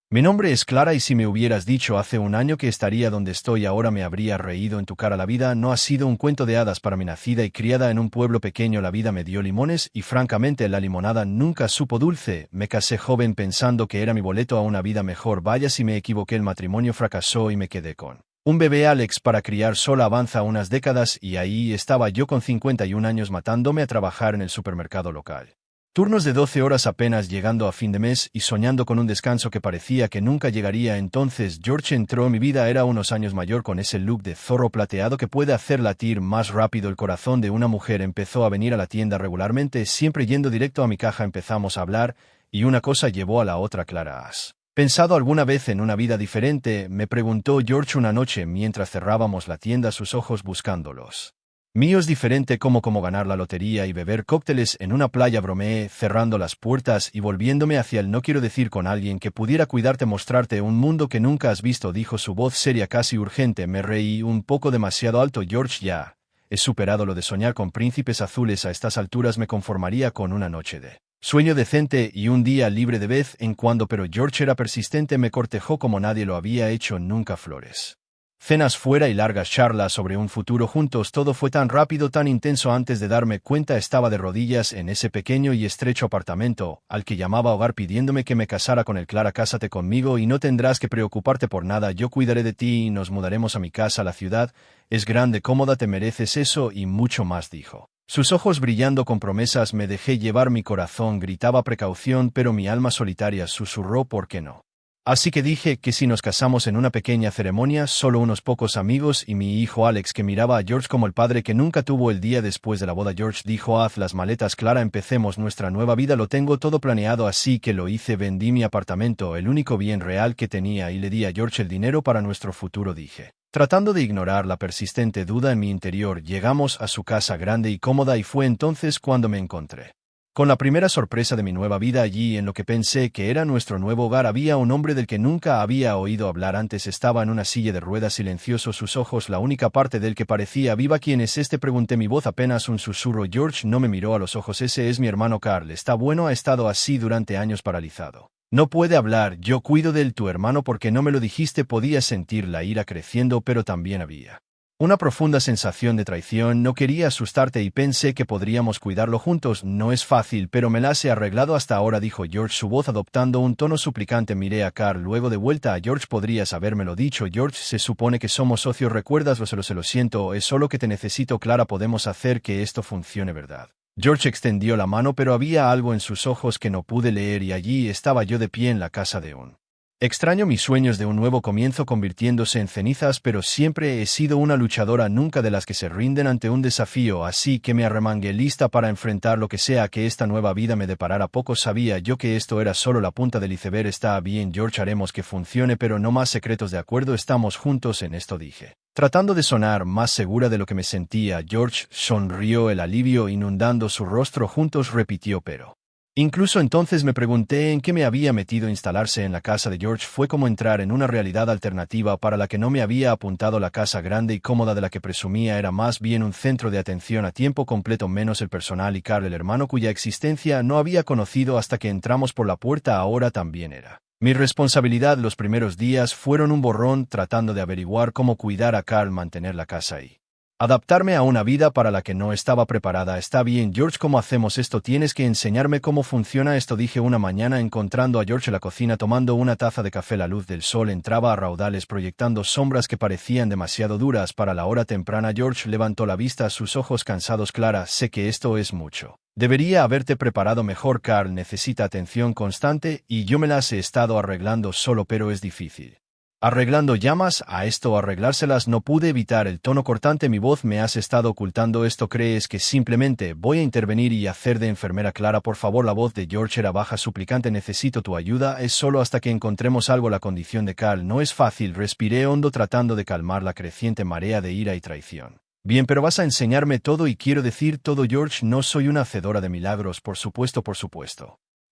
Mi nombre es Clara y si me hubieras dicho hace un año que estaría donde estoy ahora me habría reído en tu cara. La vida no ha sido un cuento de hadas para mí. Nacida y criada en un pueblo pequeño, la vida me dio limones y francamente la limonada nunca supo dulce. Me casé joven pensando que era mi boleto a una vida mejor. Vaya si me equivoqué, el matrimonio fracasó y me quedé con un bebé. Alex, para criar sola avanza unas décadas y ahí estaba yo con 51 años matándome a trabajar en el supermercado local. Turnos de 12 horas apenas llegando a fin de mes y soñando con un descanso que parecía que nunca llegaría. Entonces George entró en mi vida. Era unos años mayor, con ese look de zorro plateado que puede hacer latir más rápido el corazón de una mujer. Empezó a venir a la tienda regularmente, siempre yendo directo a mi caja. Empezamos a hablar y una cosa llevó a la otra. Clara, ¿has pensado alguna vez en una vida diferente?, me preguntó George una noche mientras cerrábamos la tienda, sus ojos buscándolos míos. Diferente como ganar la lotería y beber cócteles en una playa. Bromeé, cerrando las puertas y volviéndome hacia él. No quiero decir con alguien que pudiera cuidarte, mostrarte un mundo que nunca has visto, dijo, su voz seria, casi urgente. Me reí un poco demasiado alto. George, ya he superado lo de soñar con príncipes azules. A estas alturas me conformaría con una noche de sueño decente y un día libre de vez en cuando. Pero George era persistente, me cortejó como nadie lo había hecho nunca. Flores, cenas fuera y largas charlas sobre un futuro juntos. Todo fue tan rápido, tan intenso. Antes de darme cuenta estaba de rodillas en ese pequeño y estrecho apartamento, al que llamaba hogar, pidiéndome que me casara con él. Clara, cásate conmigo y no tendrás que preocuparte por nada. Yo cuidaré de ti y nos mudaremos a mi casa. La ciudad es grande, cómoda, te mereces eso y mucho más, dijo, sus ojos brillando con promesas. Me dejé llevar, mi corazón gritaba precaución, pero mi alma solitaria susurró ¿por qué no? Así que dije que si nos casamos en una pequeña ceremonia, solo unos pocos amigos y mi hijo Alex, que miraba a George como el padre que nunca tuvo. El día después de la boda, George dijo, haz las maletas, Clara, empecemos nuestra nueva vida. Lo tengo todo planeado, así que lo hice. Vendí mi apartamento, el único bien real que tenía, y le di a George el dinero para nuestro futuro, dije, tratando de ignorar la persistente duda en mi interior. Llegamos a su casa grande y cómoda y fue entonces cuando me encontré con la primera sorpresa de mi nueva vida. Allí, en lo que pensé que era nuestro nuevo hogar, había un hombre del que nunca había oído hablar antes. Estaba en una silla de ruedas, silencioso, sus ojos la única parte del que parecía viva. ¿Quién es este?, pregunté, mi voz apenas un susurro. George no me miró a los ojos. Ese es mi hermano Carl. Está bueno, ha estado así durante años, paralizado. No puede hablar. Yo cuido de él. Tu hermano, ¿por qué no me lo dijiste? Podía sentir la ira creciendo, pero también había una profunda sensación de traición. No quería asustarte y pensé que podríamos cuidarlo juntos. No es fácil, pero me las he arreglado hasta ahora, dijo George, su voz adoptando un tono suplicante. Miré a Carl, luego de vuelta a George. Podrías habérmelo dicho, George, se supone que somos socios, ¿recuerdas? Lo siento, es solo que te necesito, Clara, podemos hacer que esto funcione, ¿verdad? George extendió la mano, pero había algo en sus ojos que no pude leer y allí estaba yo de pie en la casa de un extraño, mis sueños de un nuevo comienzo convirtiéndose en cenizas, pero siempre he sido una luchadora, nunca de las que se rinden ante un desafío, así que me arremangué lista para enfrentar lo que sea que esta nueva vida me deparara. Poco sabía yo que esto era solo la punta del iceberg. Está bien, George, haremos que funcione, pero no más secretos, ¿de acuerdo? Estamos juntos en esto, dije, tratando de sonar más segura de lo que me sentía. George sonrió, el alivio inundando su rostro. Juntos, repitió, pero incluso entonces me pregunté en qué me había metido. Instalarse en la casa de George fue como entrar en una realidad alternativa para la que no me había apuntado. La casa grande y cómoda de la que presumía era más bien un centro de atención a tiempo completo, menos el personal y Carl, el hermano cuya existencia no había conocido hasta que entramos por la puerta, ahora también era mi responsabilidad. Los primeros días fueron un borrón, tratando de averiguar cómo cuidar a Carl, mantener la casa y adaptarme a una vida para la que no estaba preparada. Está bien, George, ¿cómo hacemos esto? Tienes que enseñarme cómo funciona esto, dije una mañana encontrando a George en la cocina tomando una taza de café. La luz del sol entraba a raudales proyectando sombras que parecían demasiado duras para la hora temprana. George levantó la vista, sus ojos cansados. Clara, sé que esto es mucho. Debería haberte preparado mejor. Carl necesita atención constante y yo me las he estado arreglando solo, pero es difícil. ¿Arreglando? ¿Llamas a esto arreglárselas? No pude evitar el tono cortante. Mi voz, me has estado ocultando esto. ¿Crees que simplemente voy a intervenir y hacer de enfermera? Clara, por favor. La voz de George era baja, suplicante. Necesito tu ayuda. Es solo hasta que encontremos algo. La condición de Carl no es fácil. Respiré hondo tratando de calmar la creciente marea de ira y traición. Bien, pero vas a enseñarme todo, y quiero decir todo, George. No soy una hacedora de milagros, por supuesto.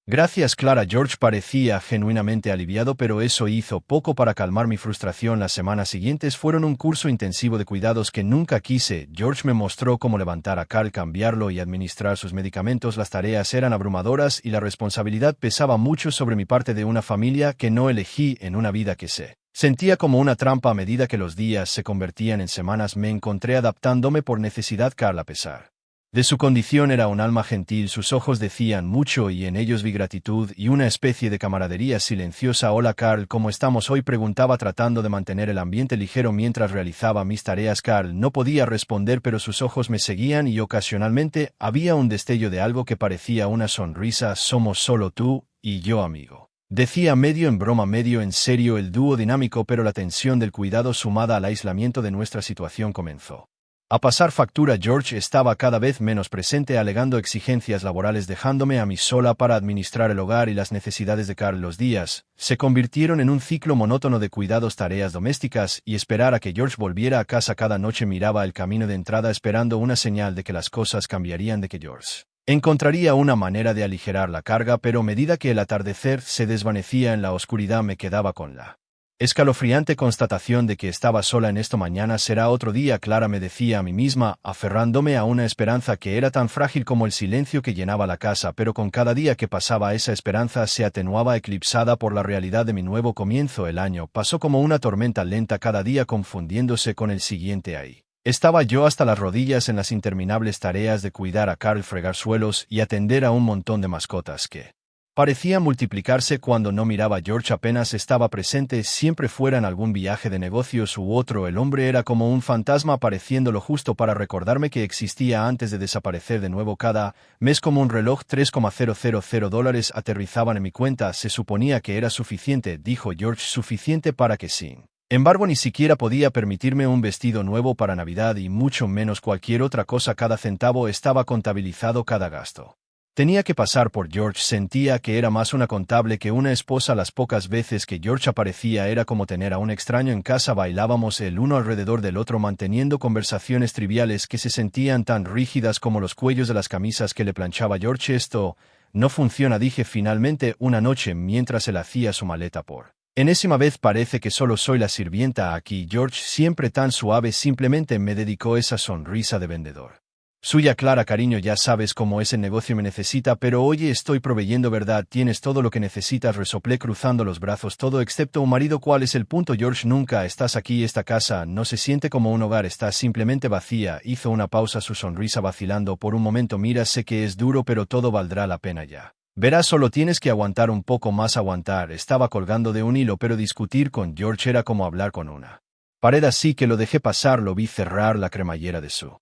Gracias, Clara. George parecía genuinamente aliviado, pero eso hizo poco para calmar mi frustración. Las semanas siguientes fueron un curso intensivo de cuidados que nunca quise. George me mostró cómo levantar a Carl, cambiarlo y administrar sus medicamentos. Las tareas eran abrumadoras y la responsabilidad pesaba mucho sobre mi parte de una familia que no elegí, en una vida que se sentía como una trampa. A medida que los días se convertían en semanas, me encontré adaptándome por necesidad. Carl, a pesar de su condición, era un alma gentil. Sus ojos decían mucho y en ellos vi gratitud y una especie de camaradería silenciosa. Hola, Carl, ¿cómo estamos hoy?, preguntaba, tratando de mantener el ambiente ligero mientras realizaba mis tareas. Carl no podía responder, pero sus ojos me seguían y ocasionalmente había un destello de algo que parecía una sonrisa. Somos solo tú y yo, amigo, decía, medio en broma, medio en serio. El dúo dinámico, pero la tensión del cuidado sumada al aislamiento de nuestra situación comenzó a pasar factura. George estaba cada vez menos presente, alegando exigencias laborales, dejándome a mí sola para administrar el hogar y las necesidades de Carl. Los días se convirtieron en un ciclo monótono de cuidados, tareas domésticas y esperar a que George volviera a casa. Cada noche miraba el camino de entrada esperando una señal de que las cosas cambiarían, de que George encontraría una manera de aligerar la carga, pero a medida que el atardecer se desvanecía en la oscuridad me quedaba con la escalofriante constatación de que estaba sola en esto. Mañana será otro día, Clara, me decía a mí misma, aferrándome a una esperanza que era tan frágil como el silencio que llenaba la casa, pero con cada día que pasaba esa esperanza se atenuaba, eclipsada por la realidad de mi nuevo comienzo. El año pasó como una tormenta lenta, cada día confundiéndose con el siguiente. Ahí estaba yo hasta las rodillas en las interminables tareas de cuidar a Carl, fregar suelos y atender a un montón de mascotas que parecía multiplicarse cuando no miraba. George apenas estaba presente, siempre fuera en algún viaje de negocios u otro. El hombre era como un fantasma, apareciendo lo justo para recordarme que existía antes de desaparecer de nuevo. Cada mes, como un reloj, $3,000 aterrizaban en mi cuenta. Se suponía que era suficiente, dijo George, suficiente para que sin embargo ni siquiera podía permitirme un vestido nuevo para Navidad y mucho menos cualquier otra cosa. Cada centavo estaba contabilizado, cada gasto tenía que pasar por George. Sentía que era más una contable que una esposa. Las pocas veces que George aparecía era como tener a un extraño en casa. Bailábamos el uno alrededor del otro, manteniendo conversaciones triviales que se sentían tan rígidas como los cuellos de las camisas que le planchaba George. Esto no funciona, dije finalmente una noche mientras él hacía su maleta por enésima vez. Parece que solo soy la sirvienta aquí. George, siempre tan suave, simplemente me dedicó esa sonrisa de vendedor suya. Clara, cariño, ya sabes cómo es el negocio, me necesita, pero oye, estoy proveyendo, ¿verdad? Tienes todo lo que necesitas, resoplé cruzando los brazos, todo excepto un marido. ¿Cuál es el punto, George? Nunca estás aquí. Esta casa no se siente como un hogar, está simplemente vacía. Hizo una pausa, su sonrisa vacilando por un momento. Mira, sé que es duro, pero todo valdrá la pena ya. Verás, solo tienes que aguantar un poco más. Aguantar. Estaba colgando de un hilo, pero discutir con George era como hablar con una pared, así que lo dejé pasar. Lo vi cerrar la cremallera de su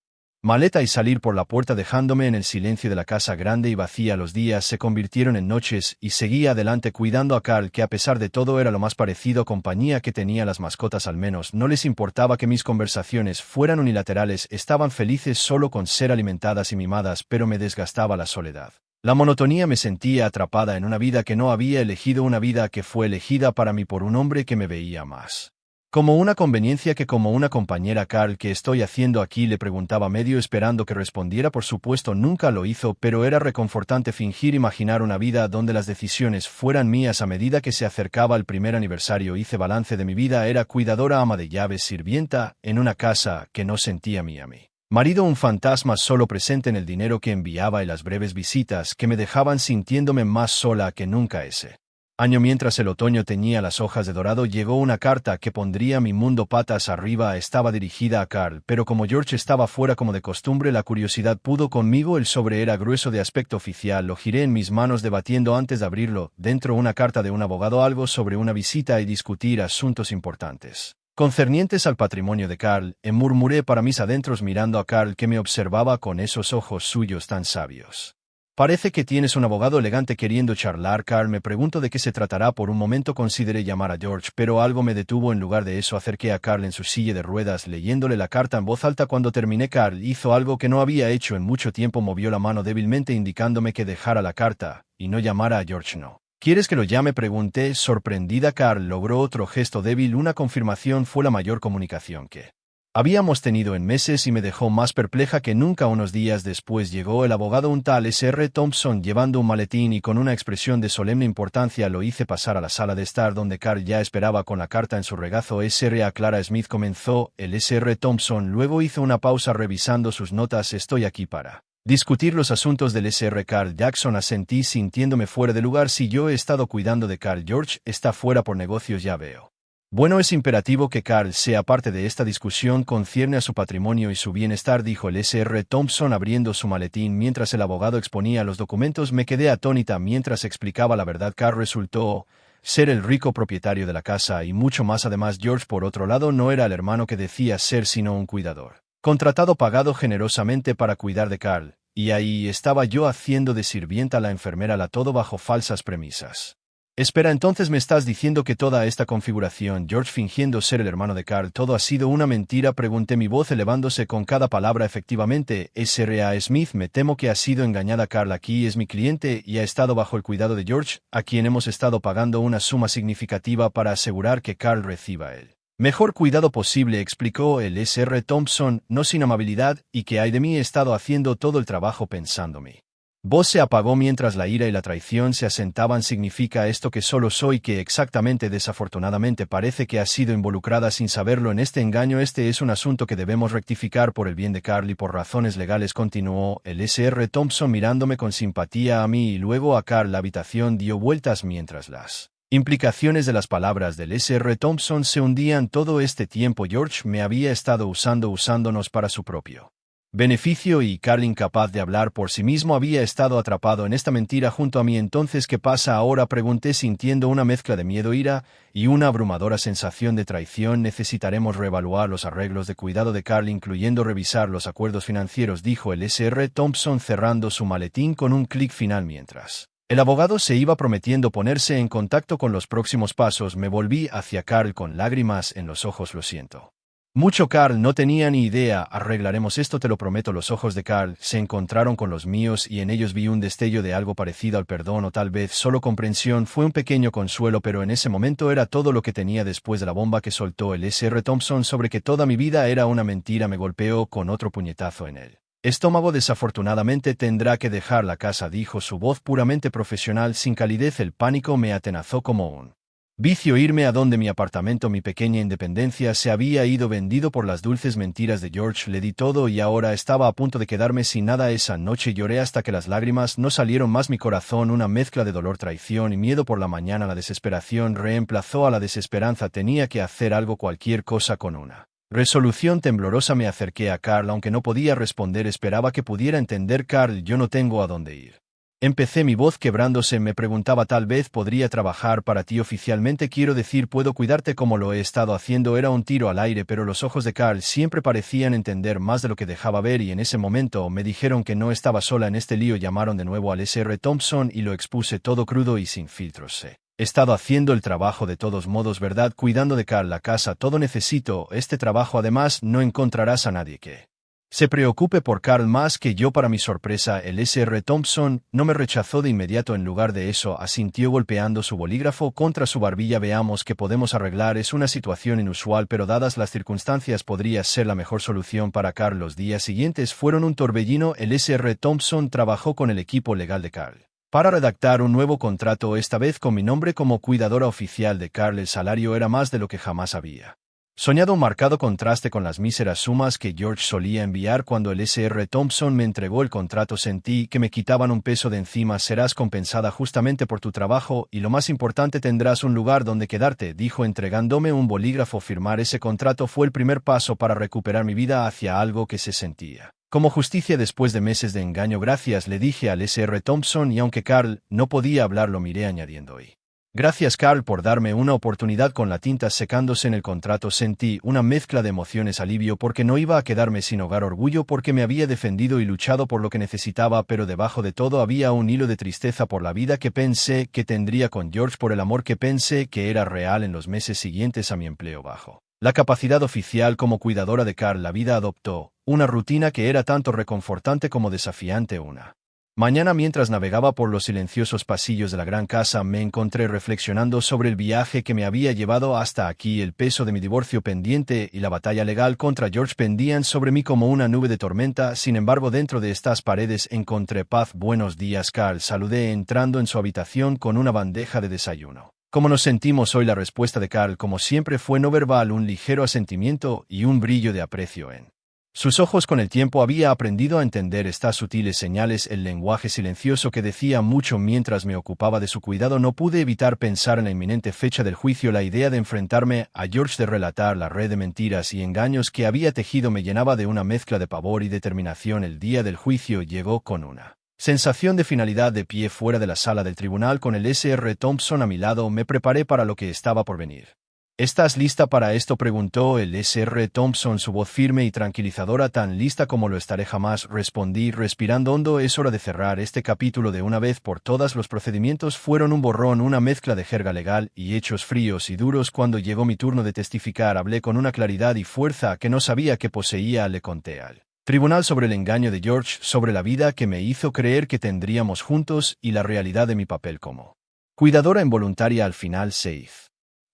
maleta y salir por la puerta, dejándome en el silencio de la casa grande y vacía. Los días se convirtieron en noches y seguía adelante cuidando a Carl, que a pesar de todo era lo más parecido a compañía que tenía. Las mascotas al menos no les importaba que mis conversaciones fueran unilaterales, estaban felices solo con ser alimentadas y mimadas, pero me desgastaba la soledad, la monotonía. Me sentía atrapada en una vida que no había elegido, una vida que fue elegida para mí por un hombre que me veía más como una conveniencia que como una compañera. Carl, ¿qué estoy haciendo aquí?, le preguntaba, medio esperando que respondiera. Por supuesto nunca lo hizo, pero era reconfortante fingir imaginar una vida donde las decisiones fueran mías. A medida que se acercaba el primer aniversario hice balance de mi vida. Era cuidadora, ama de llaves, sirvienta, en una casa que no sentía mía. Mi marido, un fantasma solo presente en el dinero que enviaba y las breves visitas que me dejaban sintiéndome más sola que nunca. Ese año, mientras el otoño teñía las hojas de dorado, llegó una carta que pondría mi mundo patas arriba. Estaba dirigida a Carl, pero como George estaba fuera como de costumbre, la curiosidad pudo conmigo. El sobre era grueso, de aspecto oficial. Lo giré en mis manos debatiendo antes de abrirlo. Dentro, una carta de un abogado, algo sobre una visita y discutir asuntos importantes concernientes al patrimonio de Carl. Murmuré para mis adentros mirando a Carl, que me observaba con esos ojos suyos tan sabios. Parece que tienes un abogado elegante queriendo charlar, Carl. Me pregunto de qué se tratará. Por un momento consideré llamar a George, pero algo me detuvo. En lugar de eso, acerqué a Carl en su silla de ruedas, leyéndole la carta en voz alta. Cuando terminé, Carl hizo algo que no había hecho en mucho tiempo. Movió la mano débilmente indicándome que dejara la carta y no llamara a George. ¿No quieres que lo llame?, pregunté, sorprendida. Carl logró otro gesto débil. Una confirmación. Fue la mayor comunicación que Habíamos tenido en meses y me dejó más perpleja que nunca. Unos días después llegó el abogado, un tal S.R. Thompson, llevando un maletín y con una expresión de solemne importancia lo hice pasar a la sala de estar donde Carl ya esperaba con la carta en su regazo. S.R. a Clara Smith, comenzó el S.R. Thompson, luego hizo una pausa revisando sus notas. Estoy aquí para discutir los asuntos del S.R. Carl Jackson. Asentí sintiéndome fuera de lugar. Si yo he estado cuidando de Carl, George está fuera por negocios, ya veo. Bueno, es imperativo que Carl sea parte de esta discusión. Concierne a su patrimonio y su bienestar, dijo el S.R. Thompson abriendo su maletín mientras el abogado exponía los documentos. Me quedé atónita mientras explicaba la verdad. Carl resultó ser el rico propietario de la casa y mucho más. Además, George, por otro lado, no era el hermano que decía ser, sino un cuidador contratado, pagado generosamente para cuidar de Carl, y ahí estaba yo haciendo de sirvienta a la enfermera, la todo bajo falsas premisas. Espera, entonces me estás diciendo que toda esta configuración, George fingiendo ser el hermano de Carl, todo ha sido una mentira? Pregunté, mi voz elevándose con cada palabra. Efectivamente, S.R.A. Smith, me temo que ha sido engañada. Carl aquí es mi cliente y ha estado bajo el cuidado de George, a quien hemos estado pagando una suma significativa para asegurar que Carl reciba el mejor cuidado posible, explicó el S.R. Thompson, no sin amabilidad, y que hay de mí, he estado haciendo todo el trabajo pensándome. Voz se apagó mientras la ira y la traición se asentaban. ¿Significa esto que solo soy que exactamente? Desafortunadamente parece que has sido involucrada sin saberlo en este engaño. Este es un asunto que debemos rectificar por el bien de Carl y por razones legales, continuó el S.R. Thompson mirándome con simpatía a mí y luego a Carl. La habitación dio vueltas mientras las implicaciones de las palabras del S.R. Thompson se hundían. Todo este tiempo George me había estado usándonos para su propio beneficio, y Carl, incapaz de hablar por sí mismo, había estado atrapado en esta mentira junto a mí. Entonces, ¿qué pasa ahora?, pregunté sintiendo una mezcla de miedo, ira y una abrumadora sensación de traición. Necesitaremos reevaluar los arreglos de cuidado de Carl, incluyendo revisar los acuerdos financieros, dijo el S.R. Thompson cerrando su maletín con un clic final mientras el abogado se iba prometiendo ponerse en contacto con los próximos pasos. Me volví hacia Carl con lágrimas en los ojos. Lo siento mucho, Carl, no tenía ni idea. Arreglaremos esto, te lo prometo. Los ojos de Carl se encontraron con los míos y en ellos vi un destello de algo parecido al perdón o tal vez solo comprensión. Fue un pequeño consuelo, pero en ese momento era todo lo que tenía después de la bomba que soltó el S.R. Thompson sobre que toda mi vida era una mentira. Me golpeó con otro puñetazo en el estómago. Desafortunadamente tendrá que dejar la casa, dijo su voz puramente profesional sin calidez. El pánico me atenazó como un vicio. Irme a donde mi apartamento, mi pequeña independencia, se había ido vendido por las dulces mentiras de George. Le di todo y ahora estaba a punto de quedarme sin nada. Esa noche lloré hasta que las lágrimas no salieron más. Mi corazón, una mezcla de dolor, traición y miedo. Por la mañana la desesperación reemplazó a la desesperanza. Tenía que hacer algo, cualquier cosa. Con una resolución temblorosa me acerqué a Carl, aunque no podía responder. Esperaba que pudiera entender. Carl, yo no tengo a dónde ir. Empecé, mi voz quebrándose. Me preguntaba, tal vez podría trabajar para ti oficialmente. Quiero decir, puedo cuidarte como lo he estado haciendo. Era un tiro al aire, pero los ojos de Carl siempre parecían entender más de lo que dejaba ver, y en ese momento me dijeron que no estaba sola en este lío. Llamaron de nuevo al S.R. Thompson y lo expuse todo crudo y sin filtros. He estado haciendo el trabajo de todos modos, ¿verdad? Cuidando de Carl, la casa, todo. Necesito este trabajo. Además, no encontrarás a nadie que se preocupe por Carl más que yo. Para mi sorpresa, el S.R. Thompson no me rechazó de inmediato. En lugar de eso, asintió golpeando su bolígrafo contra su barbilla. Veamos qué podemos arreglar. Es una situación inusual, pero dadas las circunstancias podría ser la mejor solución para Carl. Los días siguientes fueron un torbellino. El S.R. Thompson trabajó con el equipo legal de Carl para redactar un nuevo contrato, esta vez con mi nombre como cuidadora oficial de Carl. El salario era más de lo que jamás había soñado, un marcado contraste con las míseras sumas que George solía enviar. Cuando el S.R. Thompson me entregó el contrato sentí que me quitaban un peso de encima. Serás compensada justamente por tu trabajo y, lo más importante, tendrás un lugar donde quedarte, dijo entregándome un bolígrafo. Firmar ese contrato fue el primer paso para recuperar mi vida hacia algo que se sentía como justicia después de meses de engaño. Gracias, le dije al S.R. Thompson, y aunque Carl no podía hablar lo miré añadiendo, y gracias, Carl, por darme una oportunidad. Con la tinta secándose en el contrato sentí una mezcla de emociones: alivio porque no iba a quedarme sin hogar, orgullo porque me había defendido y luchado por lo que necesitaba, pero debajo de todo había un hilo de tristeza por la vida que pensé que tendría con George, por el amor que pensé que era real en los meses siguientes a mi empleo bajo la capacidad oficial como cuidadora de Carl. La vida adoptó una rutina que era tanto reconfortante como desafiante, una Mañana, mientras navegaba por los silenciosos pasillos de la gran casa, me encontré reflexionando sobre el viaje que me había llevado hasta aquí. El peso de mi divorcio pendiente y la batalla legal contra George pendían sobre mí como una nube de tormenta. Sin embargo, dentro de estas paredes encontré paz. Buenos días, Carl. Saludé entrando en su habitación con una bandeja de desayuno. ¿Cómo nos sentimos hoy? La respuesta de Carl, como siempre, fue no verbal, un ligero asentimiento y un brillo de aprecio en sus ojos. Con el tiempo había aprendido a entender estas sutiles señales, el lenguaje silencioso que decía mucho. Mientras me ocupaba de su cuidado, no pude evitar pensar en la inminente fecha del juicio. La idea de enfrentarme a George, de relatar la red de mentiras y engaños que había tejido, me llenaba de una mezcla de pavor y determinación. El día del juicio llegó con una sensación de finalidad. De pie fuera de la sala del tribunal con el Sr. Thompson a mi lado, me preparé para lo que estaba por venir. ¿Estás lista para esto?, preguntó el Sr. Thompson, su voz firme y tranquilizadora. Tan lista como lo estaré, jamás, respondí, respirando hondo. Es hora de cerrar este capítulo de una vez por todas. Los procedimientos fueron un borrón, una mezcla de jerga legal y hechos fríos y duros. Cuando llegó mi turno de testificar, hablé con una claridad y fuerza que no sabía que poseía. Le conté al tribunal sobre el engaño de George, sobre la vida que me hizo creer que tendríamos juntos y la realidad de mi papel como cuidadora involuntaria. Al final, Seif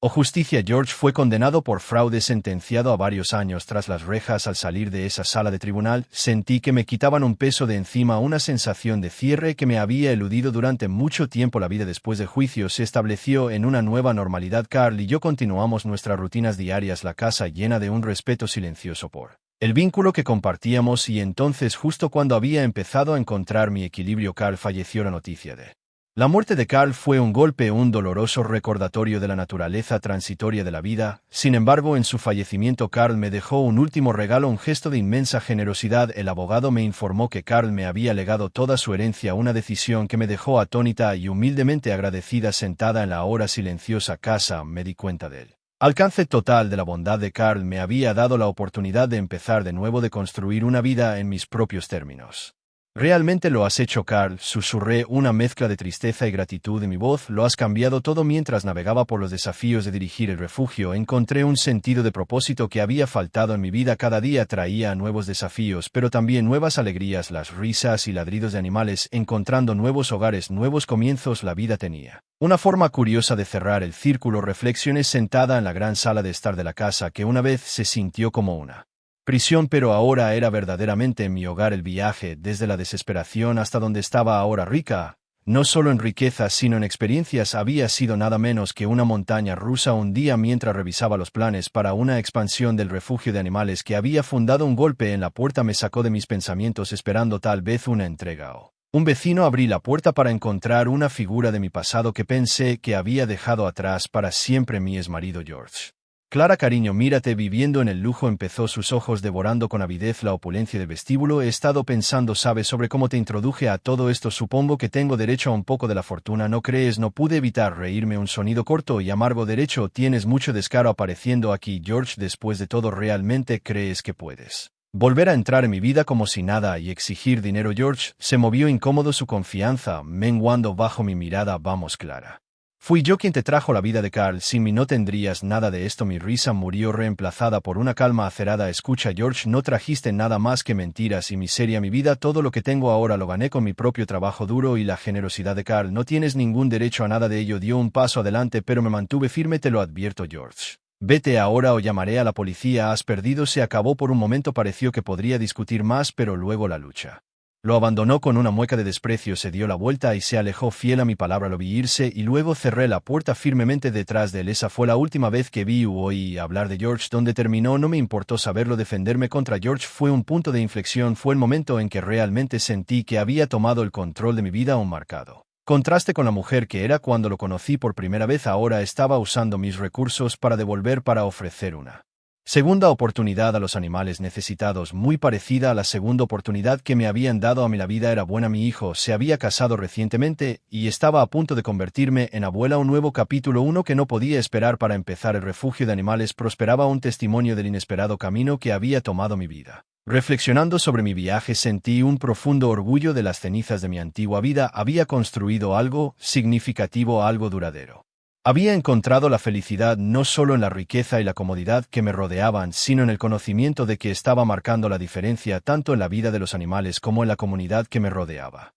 o justicia, George fue condenado por fraude, sentenciado a varios años tras las rejas. Al salir de esa sala de tribunal, sentí que me quitaban un peso de encima, una sensación de cierre que me había eludido durante mucho tiempo. La vida después del juicio se estableció en una nueva normalidad. Carl y yo continuamos nuestras rutinas diarias, la casa llena de un respeto silencioso por el vínculo que compartíamos. Y entonces, justo cuando había empezado a encontrar mi equilibrio, Carl falleció. La noticia de la muerte de Carl fue un golpe, un doloroso recordatorio de la naturaleza transitoria de la vida. Sin embargo, en su fallecimiento, Carl me dejó un último regalo, un gesto de inmensa generosidad. El abogado me informó que Carl me había legado toda su herencia, una decisión que me dejó atónita y humildemente agradecida. Sentada en la ahora silenciosa casa, me di cuenta del alcance total de la bondad de Carl. Me había dado la oportunidad de empezar de nuevo, de construir una vida en mis propios términos. «Realmente lo has hecho, Carl», susurré, una mezcla de tristeza y gratitud en mi voz. «Lo has cambiado todo». Mientras navegaba por los desafíos de dirigir el refugio, encontré un sentido de propósito que había faltado en mi vida. Cada día traía nuevos desafíos, pero también nuevas alegrías, las risas y ladridos de animales, encontrando nuevos hogares, nuevos comienzos. La vida tenía una forma curiosa de cerrar el círculo. Reflexiones sentada en la gran sala de estar de la casa, que una vez se sintió como una prisión, pero ahora era verdaderamente mi hogar. El viaje, desde la desesperación hasta donde estaba ahora, rica, no solo en riqueza sino en experiencias, había sido nada menos que una montaña rusa. Un día, mientras revisaba los planes para una expansión del refugio de animales que había fundado, un golpe en la puerta me sacó de mis pensamientos, esperando tal vez una entrega o un vecino. Abrí la puerta para encontrar una figura de mi pasado que pensé que había dejado atrás para siempre. Mi exmarido George. «Clara, cariño, mírate, viviendo en el lujo», empezó, sus ojos devorando con avidez la opulencia del vestíbulo. «He estado pensando, ¿sabes?, sobre cómo te introduje a todo esto. Supongo que tengo derecho a un poco de la fortuna, ¿no crees?». No pude evitar reírme, un sonido corto y amargo. «Derecho, tienes mucho descaro apareciendo aquí, George. Después de todo, ¿realmente crees que puedes volver a entrar en mi vida como si nada y exigir dinero?». George se movió incómodo, su confianza menguando bajo mi mirada. «Vamos, Clara. Fui yo quien te trajo la vida de Carl. Sin mí no tendrías nada de esto». Mi risa murió, reemplazada por una calma acerada. «Escucha, George, no trajiste nada más que mentiras y miseria a mi vida. Todo lo que tengo ahora lo gané con mi propio trabajo duro y la generosidad de Carl. No tienes ningún derecho a nada de ello». Dio un paso adelante, pero me mantuve firme. «Te lo advierto, George. Vete ahora o llamaré a la policía. Has perdido». Se acabó. Por un momento pareció que podría discutir más, pero luego la lucha lo abandonó con una mueca de desprecio. Se dio la vuelta y se alejó, fiel a mi palabra. Lo vi irse y luego cerré la puerta firmemente detrás de él. Esa fue la última vez que vi o oí hablar de George. Donde terminó no me importó saberlo. Defenderme contra George fue un punto de inflexión. Fue el momento en que realmente sentí que había tomado el control de mi vida. Un marcado contraste con la mujer que era cuando lo conocí por primera vez. Ahora estaba usando mis recursos para devolver, para ofrecer una segunda oportunidad a los animales necesitados, muy parecida a la segunda oportunidad que me habían dado a mí. La vida era buena. Mi hijo se había casado recientemente y estaba a punto de convertirme en abuela. Un nuevo capítulo, uno que no podía esperar para empezar. El refugio de animales prosperaba, un testimonio del inesperado camino que había tomado mi vida. Reflexionando sobre mi viaje, sentí un profundo orgullo. De las cenizas de mi antigua vida había construido algo significativo, algo duradero. Había encontrado la felicidad no solo en la riqueza y la comodidad que me rodeaban, sino en el conocimiento de que estaba marcando la diferencia tanto en la vida de los animales como en la comunidad que me rodeaba.